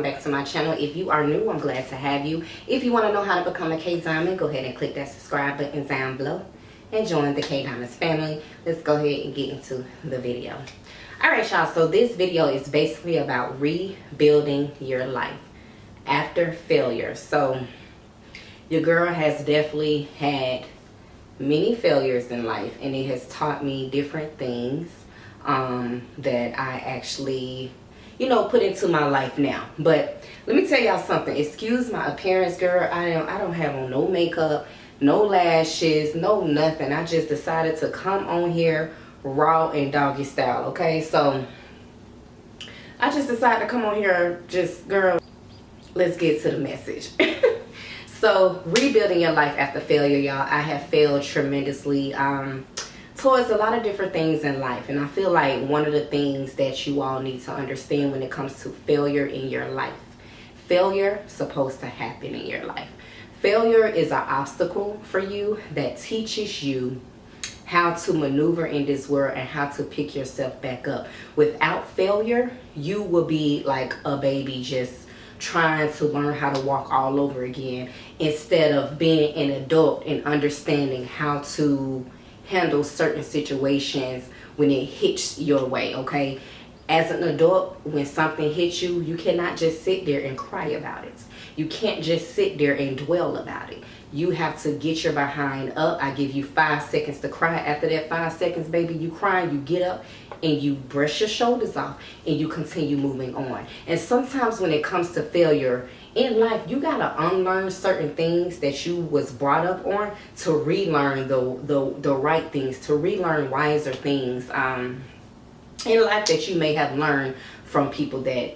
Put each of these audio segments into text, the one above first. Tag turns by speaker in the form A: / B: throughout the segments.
A: back to my channel. If you are new, I'm glad to have you. If you want to know how to become a K Diamond, go ahead and click that subscribe button down below and join the K Diamonds family. Let's go ahead and get into the video. Alright y'all, so this video is basically about rebuilding your life after failure. So your girl has definitely had many failures in life, and it has taught me different things that I actually, you know, put into my life now. But let me tell y'all something. Excuse my appearance, girl. I don't have on no makeup, no lashes, no nothing. I just decided to come on here raw and doggy style. Okay, so I just decided to come on here, just girl, let's get to the message. So rebuilding your life after failure, y'all. I have failed tremendously towards a lot of different things in life, and I feel like one of the things that you all need to understand when it comes to failure in your life, failure is supposed to happen in your life. Failure is an obstacle for you that teaches you how to maneuver in this world and how to pick yourself back up. Without failure, you will be like a baby just trying to learn how to walk all over again, instead of being an adult and understanding how to handle certain situations when it hits your way. Okay, as an adult, when something hits you, you cannot just sit there and cry about it. You can't just sit there and dwell about it. You have to get your behind up. I give you 5 seconds to cry. After that 5 seconds, baby, you cry, you get up and you brush your shoulders off and you continue moving on. And sometimes when it comes to failure in life, you gotta unlearn certain things that you was brought up on to relearn the right things, to relearn wiser things in life that you may have learned from people that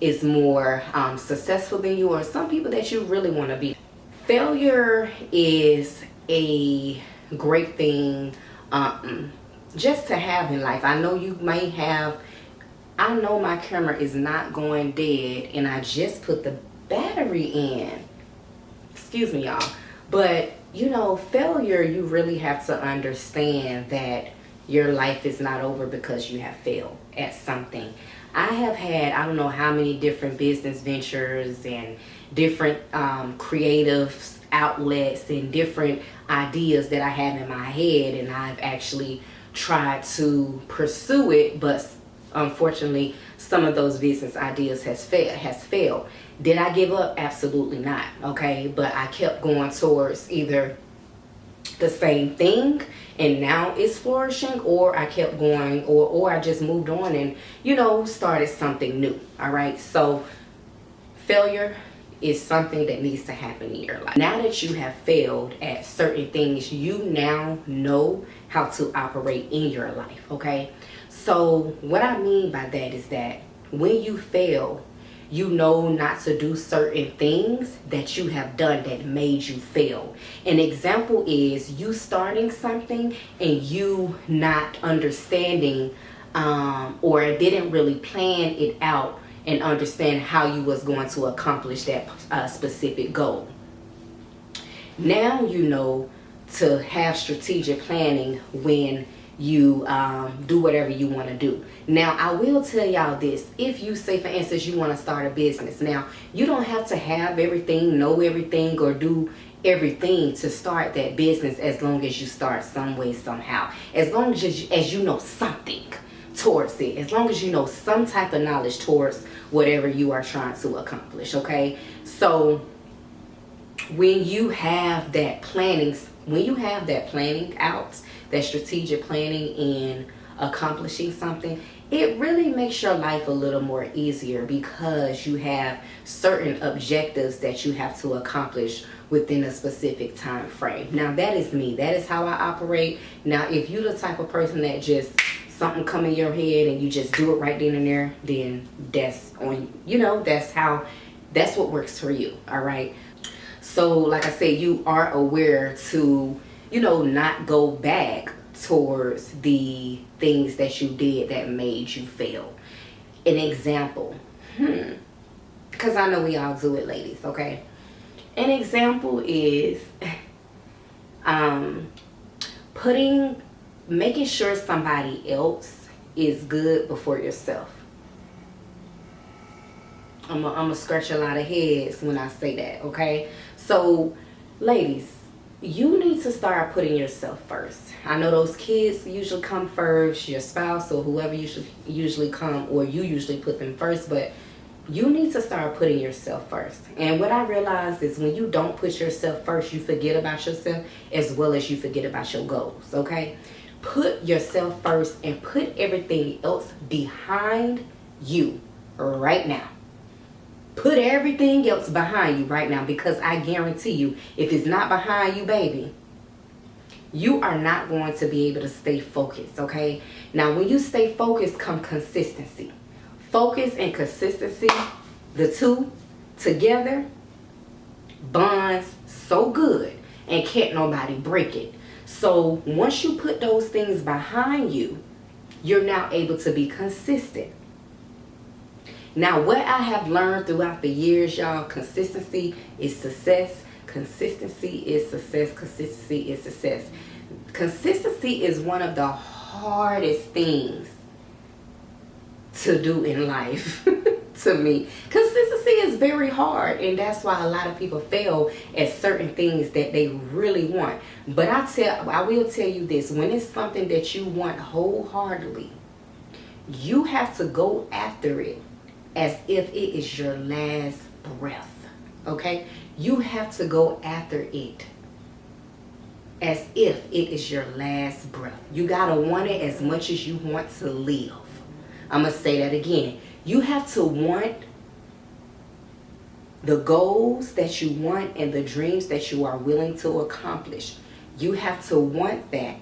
A: is more successful than you, or some people that you really want to be. Failure is a great thing just to have in life. I know you may have, I know my camera is not going dead and I just put the battery in. Excuse me, y'all. But you know, failure, you really have to understand that your life is not over because you have failed at something. I have had, I don't know how many different business ventures and different creative outlets and different ideas that I have in my head, and I've actually tried to pursue it, but unfortunately some of those business ideas has failed. Did I give up? Absolutely not. Okay, but I kept going towards either the same thing and now it's flourishing, or I kept going, or I just moved on and, you know, started something new. All right, so failure is something that needs to happen in your life. Now that you have failed at certain things, you now know how to operate in your life. Okay, so what I mean by that is that when you fail, you know not to do certain things that you have done that made you fail. An example is you starting something and you not understanding or didn't really plan it out and understand how you was going to accomplish that specific goal. Now you know to have strategic planning when you do whatever you want to do. Now I will tell y'all this: if you say, for instance, you want to start a business, now you don't have to have everything, know everything, or do everything to start that business, as long as you start some way, somehow. As long as you know something towards it, as long as you know some type of knowledge towards whatever you are trying to accomplish. Okay, so when you have that planning, out, that strategic planning in accomplishing something, it really makes your life a little more easier, because you have certain objectives that you have to accomplish within a specific time frame. Now that is me, that is how I operate. Now if you're the type of person that just something come in your head and you just do it right then and there, then that's on, you know, that's what works for you. All right, so like I said, you are aware to, you know, not go back towards the things that you did that made you fail. An example, because I know we all do it, ladies. Okay, an example is making sure somebody else is good before yourself. I'm gonna scratch a lot of heads when I say that, okay? So, ladies, you need to start putting yourself first. I know those kids usually come first, your spouse or whoever usually come, or you usually put them first, but you need to start putting yourself first. And what I realized is when you don't put yourself first, you forget about yourself as well as you forget about your goals, okay? Put yourself first and put everything else behind you right now. Put everything else behind you right now, because I guarantee you, if it's not behind you, baby, you are not going to be able to stay focused, okay? Now, when you stay focused, come consistency. Focus and consistency, the two together, bonds so good and can't nobody break it. So once you put those things behind you, you're now able to be consistent. Now, what I have learned throughout the years, y'all, consistency is success. Consistency is success. Consistency is success. Consistency is one of the hardest things to do in life to me. Consistency is very hard, and that's why a lot of people fail at certain things that they really want. But I will tell you this, when it's something that you want wholeheartedly, you have to go after it as if it is your last breath, okay? You have to go after it as if it is your last breath. You gotta want it as much as you want to live. I'm gonna say that again. You have to want the goals that you want and the dreams that you are willing to accomplish. You have to want that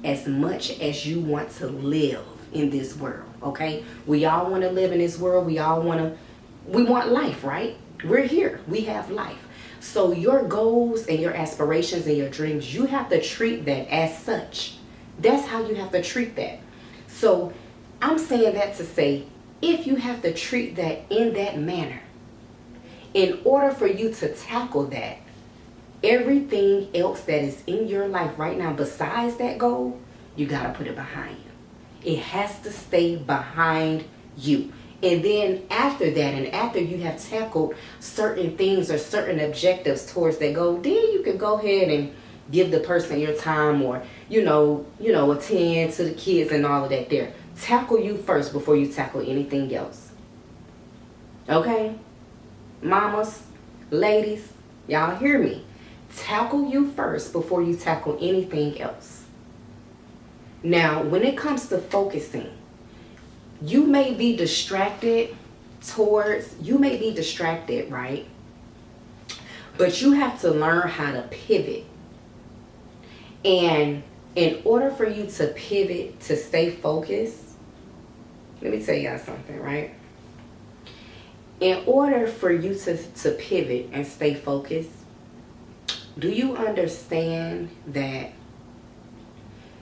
A: as much as you want to live in this world, okay? We all want to live in this world. We want life, right? We're here. We have life. So your goals and your aspirations and your dreams, you have to treat that as such. That's how you have to treat that. So I'm saying that to say, if you have to treat that in that manner, in order for you to tackle that, everything else that is in your life right now besides that goal, you got to put it behind you. It has to stay behind you. And then after that, and after you have tackled certain things or certain objectives towards that goal, then you can go ahead and give the person your time, or, attend to the kids and all of that there. Tackle you first before you tackle anything else. Okay? Mamas, ladies, y'all hear me. Tackle you first before you tackle anything else. Now, when it comes to focusing, you may be distracted, right? But you have to learn how to pivot. And in order for you to pivot, to stay focused, let me tell y'all something, right? In order for you to pivot and stay focused, do you understand that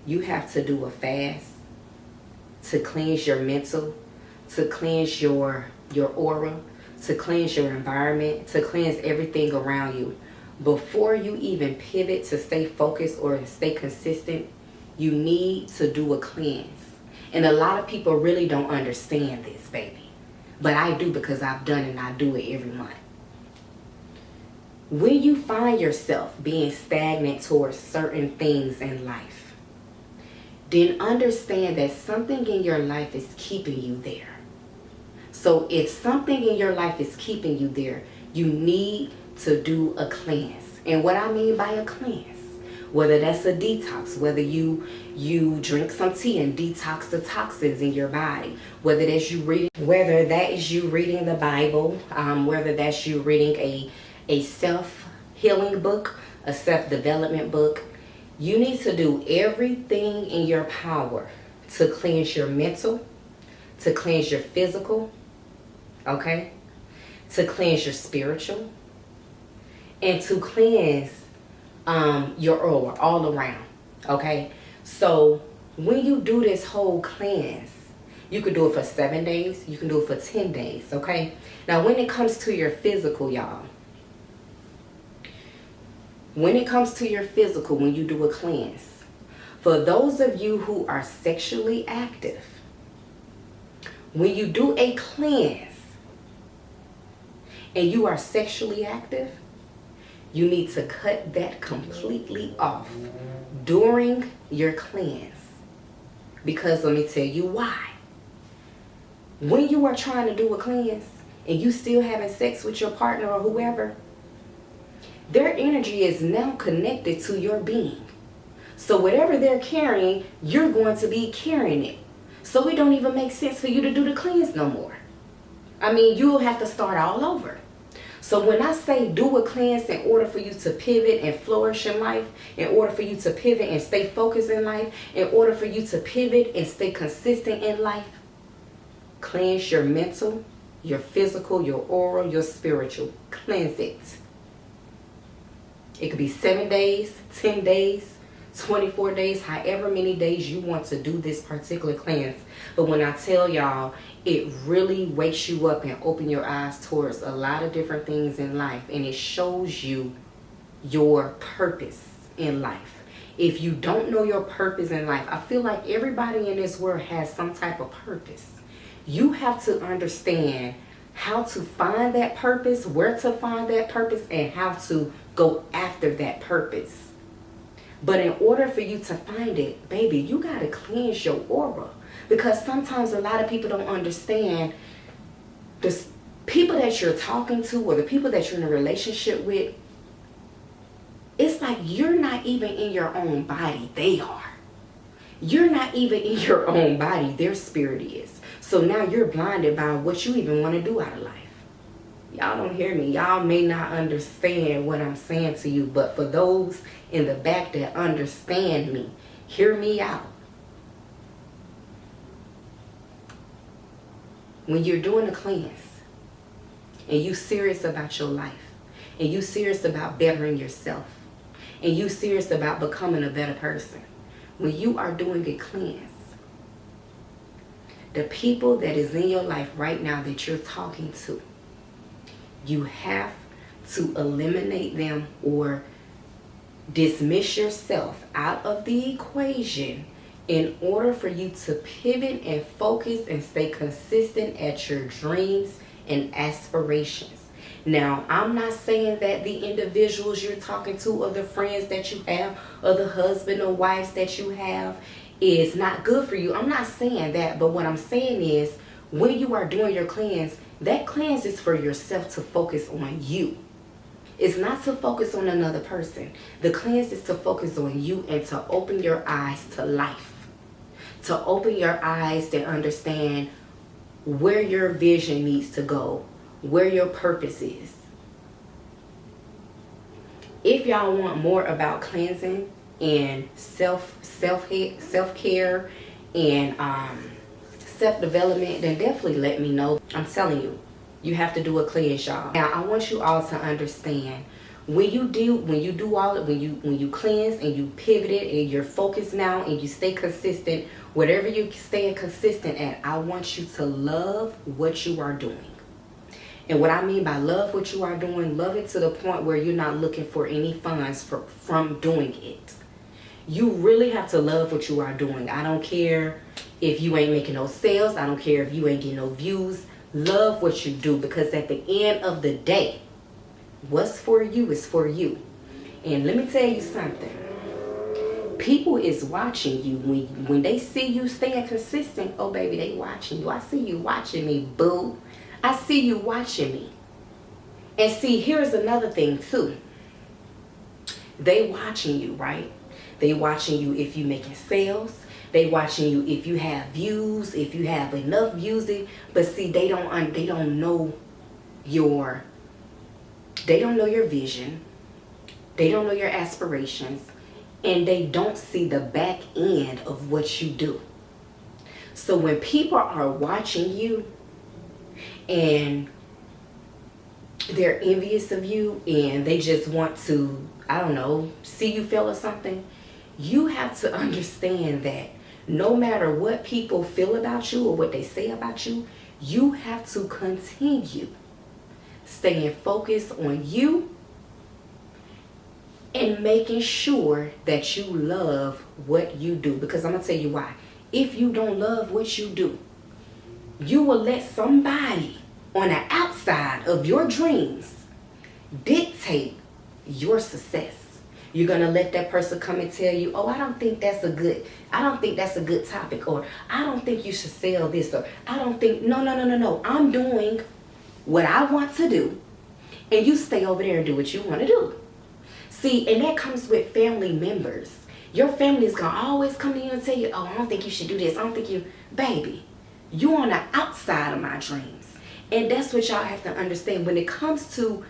A: you have to do a fast to cleanse your mental, to cleanse your aura, to cleanse your environment, to cleanse everything around you? Before you even pivot to stay focused or stay consistent, you need to do a cleanse. And a lot of people really don't understand this, baby. But I do, because I've done it and I do it every month. When you find yourself being stagnant towards certain things in life, then understand that something in your life is keeping you there. So if something in your life is keeping you there, you need to do a cleanse. And what I mean by a cleanse, whether that's a detox, whether you drink some tea and detox the toxins in your body, whether that is you reading the Bible, whether that's you reading a self-healing book, a self-development book, you need to do everything in your power to cleanse your mental, to cleanse your physical, okay? To cleanse your spiritual, and to cleanse your aura all around, okay? So when you do this whole cleanse, you can do it for 7 days, you can do it for 10 days, okay? Now, when it comes to your physical, y'all, when it comes to your physical, when you do a cleanse, for those of you who are sexually active, when you do a cleanse, and you are sexually active, you need to cut that completely off during your cleanse. Because let me tell you why. When you are trying to do a cleanse and you still having sex with your partner or whoever, their energy is now connected to your being. So whatever they're carrying, you're going to be carrying it. So it don't even make sense for you to do the cleanse no more. I mean, you'll have to start all over. So when I say do a cleanse in order for you to pivot and flourish in life, in order for you to pivot and stay focused in life, in order for you to pivot and stay consistent in life, cleanse your mental, your physical, your oral, your spiritual. Cleanse it. It could be 7 days, 10 days, 24 days, however many days you want to do this particular cleanse. But when I tell y'all, it really wakes you up and open your eyes towards a lot of different things in life, and it shows you your purpose in life. If you don't know your purpose in life, I feel like everybody in this world has some type of purpose. You have to understand how to find that purpose, where to find that purpose, and how to go after that purpose. But in order for you to find it, baby, you got to cleanse your aura. Because sometimes a lot of people don't understand the people that you're talking to or the people that you're in a relationship with. It's like you're not even in your own body. They are. You're not even in your own body. Their spirit is. So now you're blinded by what you even want to do out of life. Y'all don't hear me. Y'all may not understand what I'm saying to you. But for those in the back that understand me, hear me out. When you're doing a cleanse and you serious about your life and you serious about bettering yourself and you serious about becoming a better person, when you are doing a cleanse, the people that is in your life right now that you're talking to, you have to eliminate them or dismiss yourself out of the equation in order for you to pivot and focus and stay consistent at your dreams and aspirations. Now, I'm not saying that the individuals you're talking to or the friends that you have or the husband or wives that you have is not good for you. I'm not saying that, but what I'm saying is when you are doing your cleanse, that cleanse is for yourself to focus on you. It's not to focus on another person. The cleanse is to focus on you and to open your eyes to life. To open your eyes to understand where your vision needs to go, where your purpose is. If y'all want more about cleansing and self-care and self-development, then definitely let me know. I'm telling you, you have to do a cleanse, y'all. Now, I want you all to understand when you cleanse and you pivot it and you're focused now and you stay consistent, whatever you're staying consistent at, I want you to love what you are doing. And what I mean by love what you are doing, love it to the point where you're not looking for any funds from doing it. You really have to love what you are doing. I don't care if you ain't making no sales. I don't care if you ain't getting no views. Love what you do, because at the end of the day, what's for you is for you. And let me tell you something. People is watching you. When they see you staying consistent, oh baby, they watching you. I see you watching me, boo. I see you watching me. And see, here's another thing too. They watching you, right? They watching you if you making sales. They watching you if you have views, if you have enough views. But see, they don't know your vision. They don't know your aspirations, and they don't see the back end of what you do. So when people are watching you and they're envious of you and they just want to, I don't know, see you fail or something, you have to understand that no matter what people feel about you or what they say about you, you have to continue staying focused on you and making sure that you love what you do. Because I'm going to tell you why. If you don't love what you do, you will let somebody on the outside of your dreams dictate your success. You're going to let that person come and tell you, oh, I don't think that's a good topic, or I don't think you should sell this, or I don't think, no. I'm doing what I want to do, and you stay over there and do what you want to do. See, and that comes with family members. Your family is going to always come to you and tell you, oh, I don't think you should do this. I don't think you, baby, you on the outside of my dreams. And that's what y'all have to understand when it comes to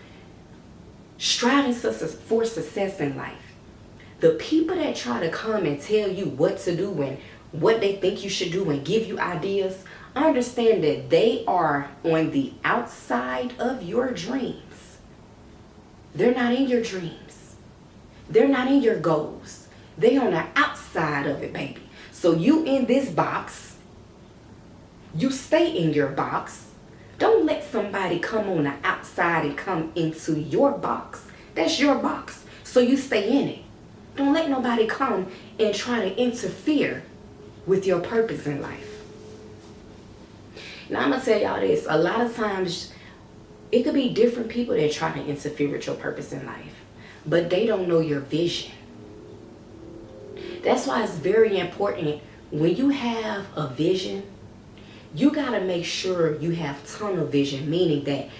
A: striving for success in life. The people that try to come and tell you what to do and what they think you should do and give you ideas, understand that they are on the outside of your dreams. They're not in your dreams. They're not in your goals. They're on the outside of it, baby. So you in this box, you stay in your box. Don't let somebody come on the outside and come into your box. That's your box. So you stay in it. Don't let nobody come and try to interfere with your purpose in life. Now I'm going to tell y'all this. A lot of times it could be different people that try to interfere with your purpose in life, but they don't know your vision. That's why it's very important when you have a vision, you got to make sure you have tunnel vision, meaning that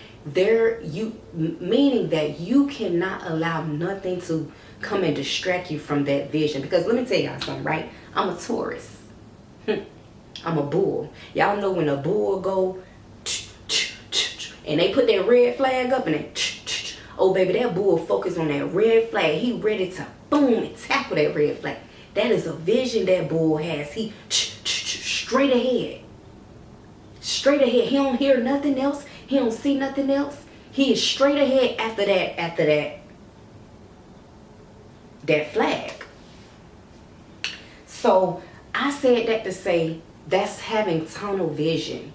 A: you cannot allow nothing to come and distract you from that vision. Because let me tell y'all something, right? I'm a Taurus. I'm a bull. Y'all know when a bull go and they put that red flag up and then oh baby, that bull focus on that red flag. He ready to boom and tackle that red flag. That is a vision that bull has. He straight ahead. Straight ahead. He don't hear nothing else. He don't see nothing else. He is straight ahead after that flag. So I said that to say that's having tunnel vision.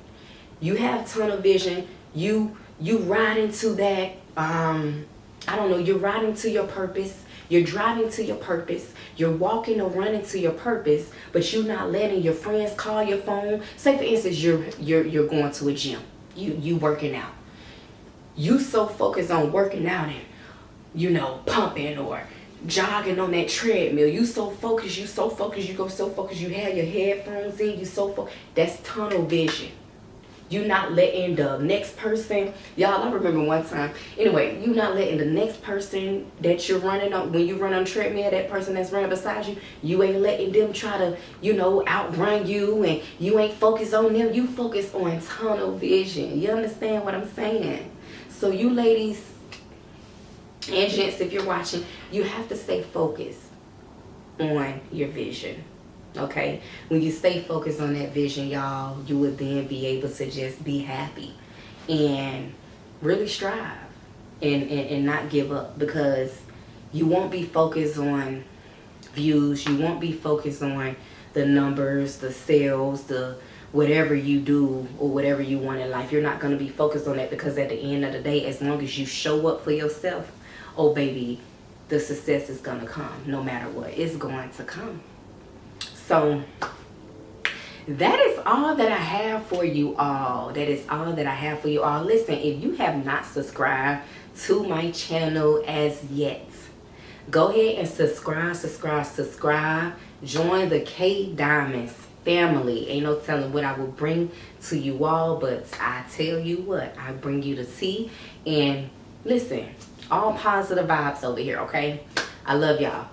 A: You have tunnel vision. You ride into that, you're riding to your purpose. You're driving to your purpose. You're walking or running to your purpose, but you're not letting your friends call your phone. Say for instance, you're going to a gym. You working out. You so focused on working out and, pumping or jogging on that treadmill. You so focused, you go so focused, you have your headphones in, you so focused. That's tunnel vision. You not letting the next person, y'all, I remember one time, anyway, you not letting the next person that you're running on, when you run on treadmill, that person that's running beside you, you ain't letting them try to, outrun you, and you ain't focused on them. You focus on tunnel vision. You understand what I'm saying? So you ladies and gents, if you're watching, you have to stay focused on your vision. Okay, when you stay focused on that vision, y'all, you would then be able to just be happy and really strive and not give up, because you won't be focused on views. You won't be focused on the numbers, the sales, the whatever you do or whatever you want in life. You're not going to be focused on that, because at the end of the day, as long as you show up for yourself, oh baby, the success is going to come. No matter what, it's going to come. So that is all that I have for you all. Listen, if you have not subscribed to my channel as yet, go ahead and subscribe. Join the K Diamonds family. Ain't no telling what I will bring to you all, but I tell you what, I bring you the tea. And listen, all positive vibes over here, okay? I love y'all.